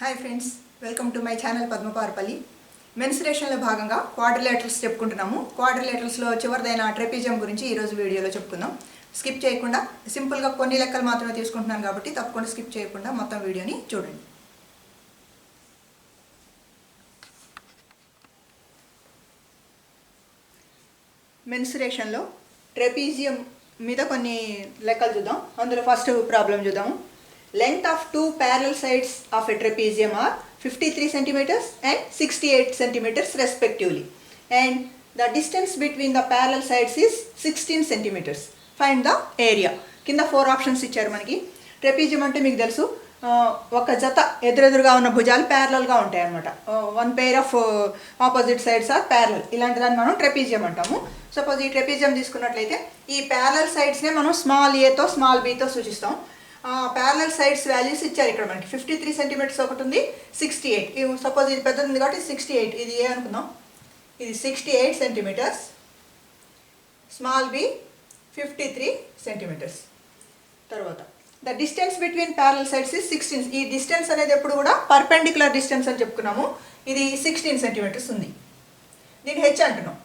Hi friends, welcome to my channel పద్మపారపల్లి. మెన్సురేషన్లో భాగంగా క్వాడ్రిలేటరల్స్ చెప్పుకుంటున్నాము. క్వాడ్రిలేటరల్స్లో చివరిదైన ట్రెపిజియం గురించి ఈరోజు వీడియోలో చెప్పుకుందాం. స్కిప్ చేయకుండా, సింపుల్గా కొన్ని లెక్కలు మాత్రమే తీసుకుంటున్నాను కాబట్టి తప్పకుండా స్కిప్ చేయకుండా మొత్తం వీడియోని చూడండి. మెన్సురేషన్లో ట్రెపిజియం మీద కొన్ని లెక్కలు చూద్దాం. అందులో ఫస్ట్ ప్రాబ్లం చూద్దాము. Length of two parallel sides of a trapezium are 53 centimeters and 68 centimeters respectively, and the distance between the parallel sides is 16 centimeters. Find the area. కింద 4 ఆప్షన్స్ ఇచ్చారు మనకి. ట్రెపిజియం అంటే మీకు తెలుసు, ఒక జత ఎదురెదురుగా ఉన్న భుజాలు ప్యారలల్గా ఉంటాయి అన్నమాట. One pair of opposite sides are parallel. ఇలాంటి దాన్ని మనం ట్రెపిజియం అంటాము. సపోజ్ ఈ ట్రెపిజియం తీసుకున్నట్లయితే ఈ ప్యారలల్ సైడ్స్నే మనం స్మాల్ ఏతో స్మాల్ బీతో సూచిస్తాం. ప్యారలల్ సైడ్స్ వాల్యూస్ ఇచ్చారు ఇక్కడ మనకి. 53 సెంటీమీటర్స్ ఒకటి ఉంది, 68. సపోజ్ ఇది పెద్దది ఉంది కాబట్టి 68, ఇది ఏ అనుకుందాం, ఇది 68 సెంటీమీటర్స్, స్మాల్ బి 53 సెంటీమీటర్స్. తర్వాత the distance between parallel sides is 16. ఈ డిస్టెన్స్ అనేది ఎప్పుడు కూడా పర్పెండిక్యులర్ డిస్టెన్స్ అని చెప్పుకున్నాము. ఇది 16 సెంటీమీటర్స్ ఉంది. దీన్ని హెచ్ అంటున్నాం.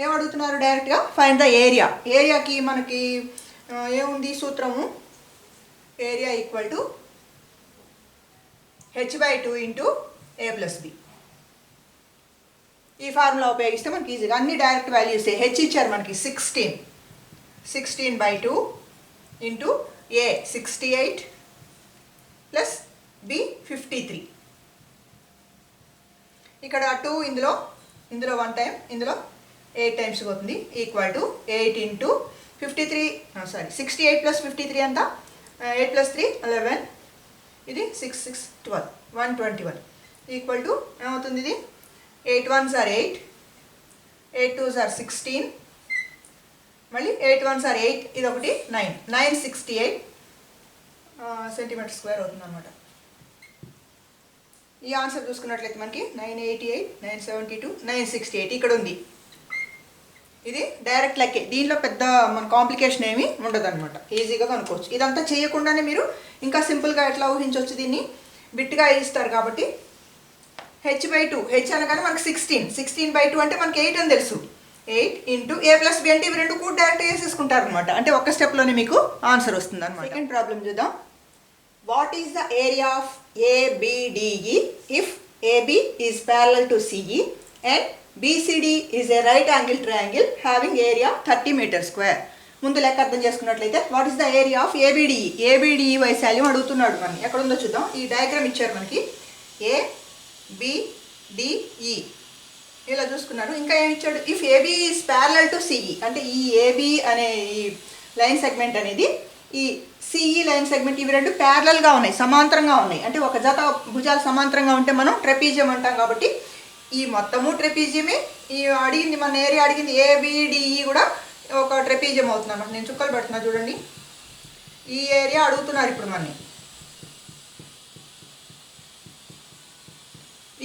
ఏమడుగుతున్నారు డైరెక్ట్గా? Find the area. ఏరియాకి మనకి ఏముంది సూత్రము? Area equal to h/2 into a+b. ఈ ఫార్ములా ఉపయోగిస్తే మనకి ఈజీగా అన్ని డైరెక్ట్ వాల్యూస్. హెచ్ ఇచ్చారు మనకి 16/2 ఇంటూ a 68 ప్లస్ b 53. ఇక్కడ 2 ఇందులో 1 టైం, ఇందులో 8 టైమ్స్ పోతుంది. ఈక్వల్ టు 8 ఇంటూ 53, 68 ప్లస్ 53 అంతా 8 ప్లస్ 3 11, ఇది 6 6 12, 121 ఈక్వల్ టు ఏమవుతుంది? ఇది 8 1s are 8, 8 2s are 16, మళ్ళీ 8 1s are 8, ఇది ఒకటి 9, 968 సెంటీమీటర్ స్క్వేర్ అవుతుంది అనమాట. ఈ ఆన్సర్ చూసుకున్నట్లయితే మనకి 988, 972, 968 ఇక్కడ ఉంది. ఇది డైరెక్ట్ లెక్కే. దీనిలో పెద్ద మన కాంప్లికేషన్ ఏమీ ఉండదు అనమాట. ఈజీగా కనుక్కోవచ్చు. ఇదంతా చేయకుండానే మీరు ఇంకా సింపుల్గా ఎట్లా ఊహించవచ్చు, దీన్ని బిట్గా ఇస్తారు కాబట్టి h/2. హెచ్ అనగానే మనకి 16, 16/2 అంటే మనకి 8 అని తెలుసు. 8 ఇంటూ a+b అంటే ఇవి రెండు కూడా డైరెక్ట్ వేసేసుకుంటారు అనమాట. అంటే ఒక్క స్టెప్లోనే మీకు ఆన్సర్ వస్తుంది అనమాట. సెకండ్ ప్రాబ్లం చూద్దాం. What is the area of ABDE if AB is parallel to CE and BCD is a right angle triangle having area 30 meters square. ముందు లెక్క అర్థం చేసుకున్నట్లయితే what is the area of ABDE. ABDE వైశాల్యం అడుగుతున్నాడు మనని. ఎక్కడ ఉందో చూద్దాం. ఈ డయాగ్రామ్ ఇచ్చారు మనకి. ABDE ఇలా చూసుకున్నాడు. ఇంకా ఏమి ఇచ్చాడు? If AB is parallel to CE అంటే ఈ AB అనే ఈ లైన్ సెగ్మెంట్ అనేది ఈ CE లైన్ సెగ్మెంట్ ఇవి రెండు ప్యారలల్గా ఉన్నాయి, సమాంతరంగా ఉన్నాయి. అంటే ఒక జత భుజాలు సమాంతరంగా ఉంటే మనం ట్రెపిజియం అంటాం. కాబట్టి ఈ మొత్తము ట్రెపిజియమే. ఈ అడిగింది మన ఏరియా అడిగింది ABDE కూడా ఒక ట్రెపిజియం అవుతుంది అన్నమాట. నేను చుక్కలు పెడుతున్నా చూడండి. ఈ ఏరియా అడుగుతున్నారు ఇప్పుడు మనని.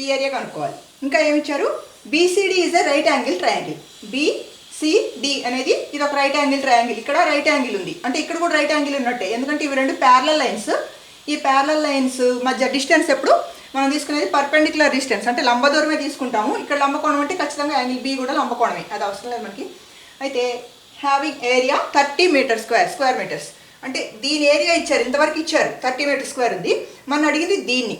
ఈ ఏరియా కనుక్కోవాలి. ఇంకా ఏమిచ్చారు? BCD is a right angle triangle. BCD అనేది ఇది ఒక రైట్ యాంగిల్ ట్రయాంగిల్. ఇక్కడ రైట్ యాంగిల్ ఉంది అంటే ఇక్కడ కూడా రైట్ యాంగిల్ ఉన్నట్టే. ఎందుకంటే ఇవి రెండు ప్యారలల్ లైన్స్. ఈ ప్యారలల్ లైన్స్ మధ్య డిస్టెన్స్ ఎప్పుడు మనం తీసుకునేది పర్పెండిక్యులర్ డిస్టెన్స్ అంటే లంబదూరమే తీసుకుంటాము. ఇక్కడ లంబకోణం అంటే ఖచ్చితంగా యాంగిల్ బి కూడా లంబకోణమే, అది అవసరం లేదు మనకి. అయితే having area 30 metre square meters అంటే దీని ఏరియా ఇచ్చారు, ఇంతవరకు ఇచ్చారు 30 మీటర్ స్క్వేర్ ఉంది. మనం అడిగింది దీన్ని.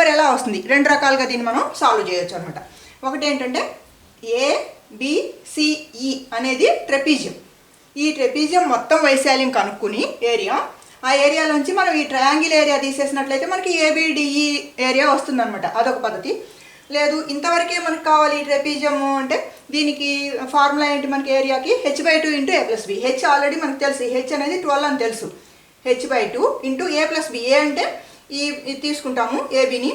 మరి ఎలా వస్తుంది? రెండు రకాలుగా దీన్ని మనం సాల్వ్ చేయొచ్చు అనమాట. ఒకటి ఏంటంటే ABCE అనేది ట్రెపిజియం. ఈ ట్రెపిజియం మొత్తం వైశాల్యం కనుక్కుని ఏరియా, ఆ ఏరియాలోంచి మనం ఈ ట్రయాంగిల్ ఏరియా తీసేసినట్లయితే మనకి ABDE ఏరియా వస్తుందన్నమాట. అదొక పద్ధతి. లేదు ఇంతవరకే మనకు కావాలి ట్రెపిజియం అంటే దీనికి ఫార్ములా ఏంటి మనకి ఏరియాకి? h/2 into a+b. H already మనకు తెలుసు, హెచ్ అనేది 12 అని తెలుసు. h/2 into a+b. ఏ అంటే ఇది తీసుకుంటాము ఏబిని,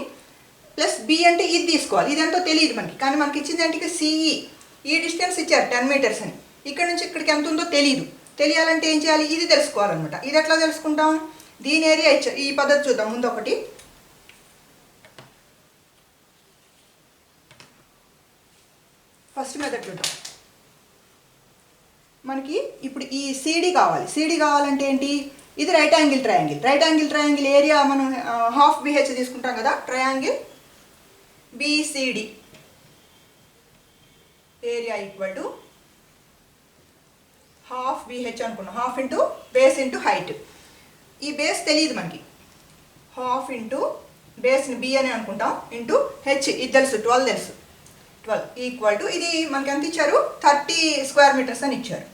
ప్లస్ బి అంటే ఇది తీసుకోవాలి. ఇదంతా తెలియదు మనకి, కానీ మనకి ఇచ్చింది ఏంటి? CE. ఈ డిస్టెన్స్ ఇచ్చారు 10 మీటర్స్ అని. ఇక్కడ నుంచి ఇక్కడికి ఎంత ఉందో తెలియదు. తెలియాలంటే ఏం చేయాలి? ఇది తెలుసుకోవాలన్నమాట. ఇది ఎట్లా తెలుసుకుంటాం? దీని ఏరియా ఇచ్చారు. ఈ పద్ధతి చూద్దాం. ముందు ఒకటి ఫస్ట్ మెథడ్ చూద్దాం. మనకి ఇప్పుడు ఈ CD కావాలి. CD కావాలంటే ఏంటి? ఇది రైట్ యాంగిల్ ట్రయాంగిల్ ఏరియా మనం హాఫ్ BH తీసుకుంటాం కదా. Triangle BCD area equal to half BH అనుకున్నాం. Half into base into height. ఈ బేస్ తెలియదు మనకి, హాఫ్ ఇంటూ బేస్ని B అని అనుకుంటాం ఇంటూ H ఇది తెలుసు 12 తెలుసు. 12 ఈక్వల్ టు ఇది మనకి ఎంత ఇచ్చారు 30 స్క్వేర్ మీటర్స్ అని ఇచ్చారు.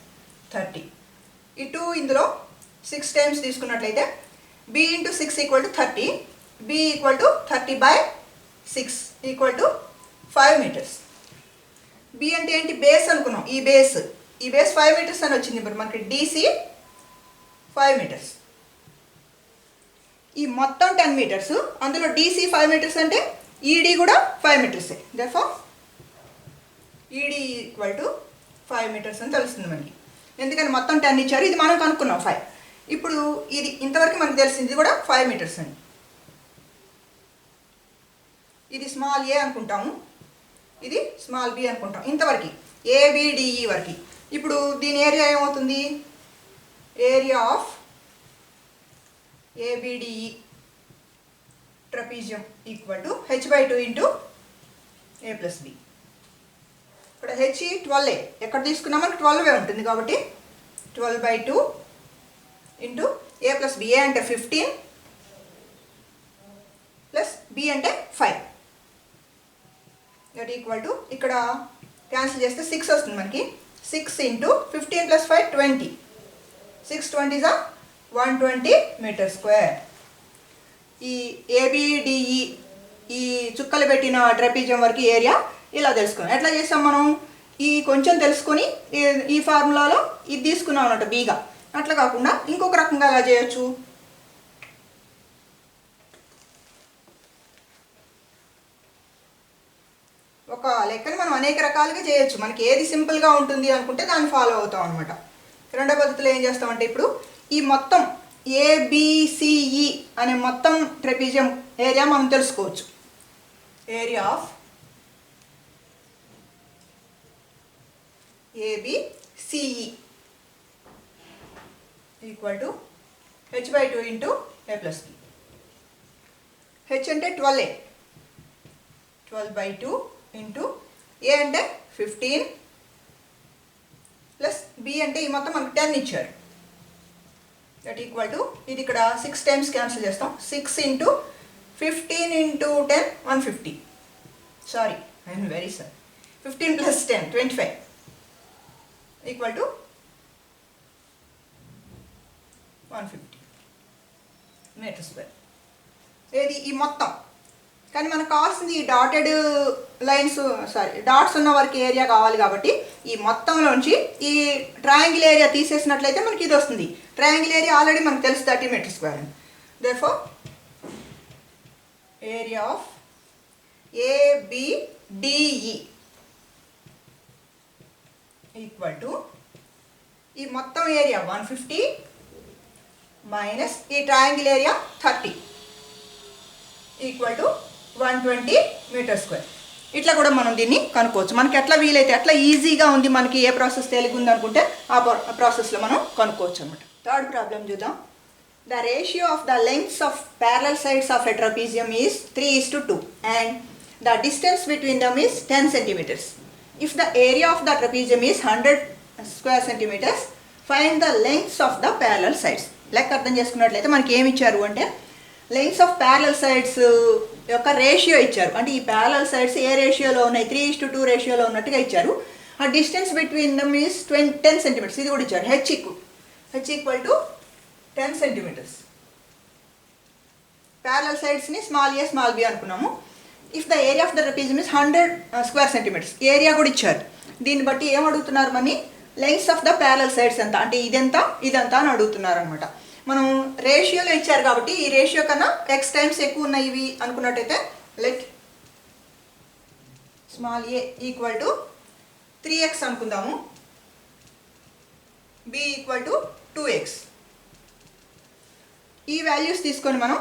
30 ఇటు ఇందులో 6 టైమ్స్ తీసుకున్నట్లయితే B into 6 equal to 30. B equal to 30/6 equal to 5 meters. B అంటే ఏంటి బేస్ అనుకున్నాం. ఈ బేస్ 5 మీటర్స్ అని వచ్చింది. ఇప్పుడు మనకి DC 5 మీటర్స్. ఈ మొత్తం 10 మీటర్స్, అందులో DC 5 మీటర్స్ అంటే ED కూడా 5 మీటర్సే. Therefore ED equal to 5 metres అని తెలుస్తుంది మనకి. ఎందుకని మొత్తం 10 ఇచ్చారు, ఇది మనం కనుక్కున్నాం 5. ఇప్పుడు ఇది ఇంతవరకు మనకు తెలిసింది కూడా 5 మీటర్స్ అని. ఇది స్మాల్ a అనుకుంటాము, ఇది స్మాల్ b అనుకుంటాం. ఇంతవరకు ABDE వరకు. ఇప్పుడు దీని ఏరియా ఏమవుతుంది, area of ABDE trapezium equal to h/2 into a+b. ఇక్కడ H 12a ఎక్కడ తీసుకున్నా మనకు 12 ఉంటుంది కాబట్టి 12/2 ఇంటూ a+b. A అంటే 15 ప్లస్ b అంటే 5 దట్ ఈక్వల్ టు ఇక్కడ క్యాన్సిల్ చేస్తే 6 వస్తుంది మనకి. 6 into 15 plus 5 20. 6 20s are 120 meter square. ఈ ABDE ఈ చుక్కలు పెట్టిన ట్రెపీజియం వరకు ఏరియా ఇలా తెలుసుకున్నాం. ఎట్లా చేస్తాం మనం, ఈ కొంచెం తెలుసుకొని ఈ ఫార్ములాలో ఇది తీసుకున్నాం అన్నట్టు బీగా. అట్లా కాకుండా ఇంకొక రకంగా ఎలా చేయొచ్చు, ఒక లెక్కని మనం అనేక రకాలుగా చేయొచ్చు. మనకి ఏది సింపుల్గా ఉంటుంది అనుకుంటే దాన్ని ఫాలో అవుతాం అనమాట. రెండో పద్ధతిలో ఏం చేస్తామంటే ఇప్పుడు ఈ మొత్తం ABCE అనే మొత్తం ట్రెపీజియం ఏరియా మనం తెలుసుకోవచ్చు. Area of ABCE equal to h/2 into a+b. H అంటే 12a, 12/2 ఇంటూ A అంటే 15 ప్లస్ B అంటే ఈ మొత్తం మనకు 10 ఇచ్చారు. దట్ ఈక్వల్ టు ఇది ఇక్కడ 6 టైమ్స్ క్యాన్సిల్ చేస్తాం. 6 into 15 into 10 150. Sorry, I'm very sorry. 15 plus 10 25 equal to 150 meter square. ఏది ఈ మొత్తం. కానీ మనకు కావాల్సింది ఈ డాటెడ్ లైన్స్ డాట్స్ ఉన్న వరకు ఏరియా కావాలి కాబట్టి ఈ మొత్తంలోంచి ఈ ట్రయాంగిల్ ఏరియా తీసేసినట్లయితే మనకి ఇది వస్తుంది. ట్రయాంగిల్ ఏరియా ఆల్రెడీ మనకు తెలుసు 30 మీటర్ స్క్వేర్ అని. Therefore area of ABDE equal to ఈ మొత్తం ఏరియా 150 మైనస్ ఈ triangle area 30 equal to 120 meter square. ఇట్లా కూడా మనం దీన్ని కనుక్కోవచ్చు. మనకి ఎట్లా వీలైతే ఎట్లా ఈజీగా ఉంది, మనకి ఏ ప్రాసెస్ తేలిగా ఉంది అనుకుంటే ఆ ప్రాసెస్లో మనం కనుక్కోవచ్చు అనమాట. థర్డ్ ప్రాబ్లం చూద్దాం. The ratio of the lengths of parallel sides of a trapezium is 3:2 and the distance between them is 10 centimeters. If the area of the trapezium is 100 square centimeters, find the lengths of the parallel sides. లెక్క అర్థం చేసుకున్నట్లయితే మనకి ఏమి ఇచ్చారు అంటే lengths of parallel sides యొక్క ratio ఇచ్చారు. అంటే ఈ ప్యారలల్ సైడ్స్ ఏ రేషియోలో ఉన్నాయి, 3:2 రేషియోలో ఉన్నట్టుగా ఇచ్చారు. ఆ distance between them is 10 centimeters. ఇది కూడా ఇచ్చారు. H equal to 10 centimeters. Parallel సైడ్స్ని స్మాల్ a స్మాల్ b అనుకున్నాము. If the area of the trapezium is 100 square centimeters. Area కూడా ఇచ్చారు. దీన్ని బట్టి ఏం అడుగుతున్నారు మని, lengths of the parallel sides ఎంత అంటే ఇదంతా అని అడుగుతున్నారు అనమాట. మనం రేషియోలో ఇచ్చారు కాబట్టి ఈ రేషియో కన్నా x టైమ్స్ ఎక్కువ ఉన్నాయి ఇవి అనుకున్నట్టయితే let small a equal to 3x అనుకుందాము, b ఈక్వల్ టు 2x. ఈ వాల్యూస్ తీసుకొని మనం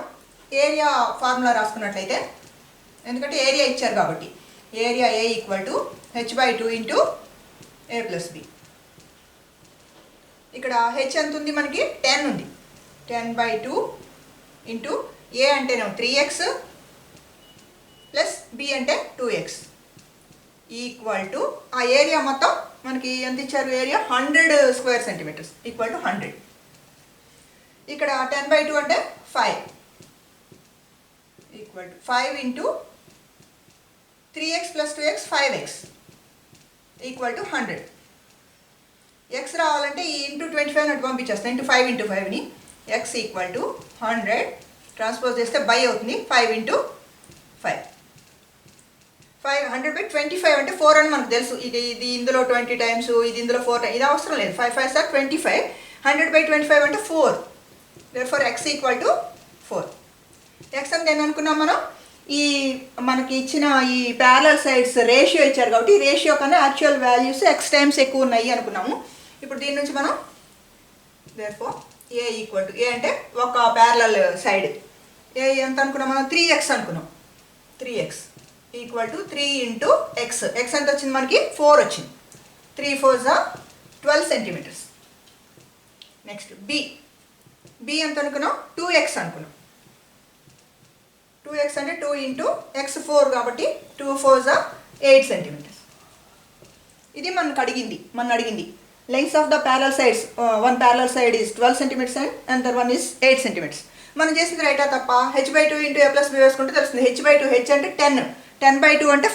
ఏరియా ఫార్ములా రాసుకున్నట్లయితే, ఎందుకంటే ఏరియా ఇచ్చారు కాబట్టి area A equal to h/2 into a+b. ఇక్కడ h ఎంత ఉంది మనకి 10 ఉంది. 10/2 ఇంటూ ఏ అంటేనే 3x ప్లస్ బి అంటే 2x ఈక్వల్ టు ఆ ఏరియా మొత్తం మనకి ఎంత ఇచ్చారు area 100 square centimeters equal to 100. ఇక్కడ 10/2 అంటే 5 equal to 5 into 3x plus 2x 5x equal to 100. X రావాలంటే ఈ ఇంటూ 25 అటు పంపించేస్తాం ఇంటూ 5 ఇంటూ 5ని ఎక్స్ ఈక్వల్ టు 100 ట్రాన్స్పోజ్ చేస్తే బై అవుతుంది 5 ఇంటూ 5 100/25 అంటే 4 అని మనకు తెలుసు. ఇది ఇందులో 20 టైమ్స్ ఇది ఇందులో 4 టైమ్స్ ఇది అవసరం లేదు. 5 5 సార్ 25 100/25 అంటే 4. Therefore X equal to 4. X అని నేను అనుకున్నాం మనం ఈ మనకి ఇచ్చిన ఈ ప్యారలల్ సైడ్స్ రేషియో ఇచ్చారు కాబట్టి రేషియో కన్నా యాక్చువల్ వాల్యూస్ ఎక్స్ టైమ్స్ ఎక్కువ ఉన్నాయి అనుకున్నాము. ఇప్పుడు దీని నుంచి మనం దేర్ఫోర్ ఏ ఈక్వల్ టు ఏ అంటే ఒక ప్యారలల్ సైడ్ ఏ ఎంత అనుకున్నాం మనం 3x అనుకున్నాం. 3x equal to 3 into X X ఎంత వచ్చింది మనకి 4 వచ్చింది. 3 4 12 సెంటీమీటర్స్. నెక్స్ట్ బి ఎంత అనుకున్నాం 2x అనుకున్నాం. 2x అంటే 2 ఇంటూ ఎక్స్ 4 కాబట్టి 2 4 8 సెంటీమీటర్స్. ఇది మనకు అడిగింది length of the parallel sides one parallel side is 12 centimeters and another one is 8 centimeters. మనం చేసింది రైటా తప్ప h/2 into a plus b వేసుకుంటే తెలుస్తుంది. h/2 h అంటే 10/2 అంటే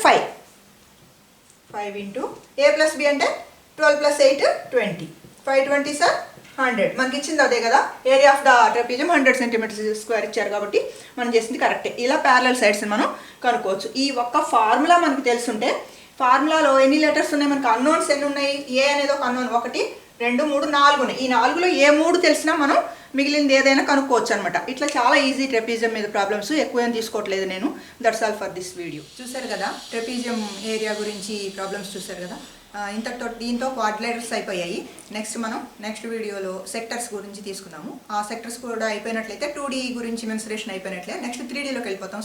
5 ఇంటూ a ప్లస్ b అంటే 12 ప్లస్ 8 20 5 20 సార్ 100. మనకి ఇచ్చింది అదే కదా area of the trapezium 100 centimeters square ఇచ్చారు కాబట్టి మనం చేసింది కరెక్టే. ఇలా ప్యారలల్ సైడ్స్ మనం కనుక్కోవచ్చు. ఈ ఒక్క ఫార్ములా మనకు తెలుసుంటే ఫార్ములాలో ఎన్ని లెటర్స్ ఉన్నాయి మనకు అన్నోన్స్ ఎన్ని ఉన్నాయి ఏ అనేది ఒక అన్నోన్ 1 2 3 4 ఉన్నాయి. ఈ 4లో ఏ 3 తెలిసినా మనం మిగిలింది ఏదైనా కనుక్కోవచ్చు అనమాట. ఇట్లా చాలా ఈజీ ట్రెపీజియం మీద ప్రాబ్లమ్స్ ఎక్కువ ఏం తీసుకోవట్లేదు నేను. That's all for this video. చూసారు కదా ట్రెపీజియం ఏరియా గురించి ప్రాబ్లమ్స్ చూసారు కదా. దీంతో క్వాడ్రిలేటర్స్ అయిపోయాయి. నెక్స్ట్ వీడియోలో సెక్టర్స్ గురించి తీసుకున్నాము. ఆ సెక్టర్స్ కూడా అయిపోయినట్లయితే 2D గురించి మెన్సురేషన్ అయిపోయినట్లే నెక్స్ట్ 3Dలోకి వెళ్ళిపోతాం.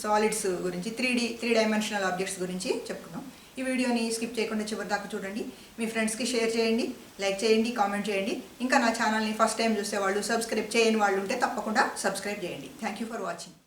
సాలిడ్స్ గురించి 3 డైమెన్షనల్ ఆబ్జెక్ట్స్ గురించి చెప్పుకుందాం. ఈ వీడియోని స్కిప్ చేయకుండా చివరి దాకా చూడండి. మీ ఫ్రెండ్స్కి షేర్ చేయండి, లైక్ చేయండి, కామెంట్ చేయండి. ఇంకా నా ఛానల్ని ఫస్ట్ టైం చూసేవాళ్ళు సబ్స్క్రైబ్ చేయని వాళ్ళు ఉంటే తప్పకుండా సబ్స్క్రైబ్ చేయండి. Thank you for watching.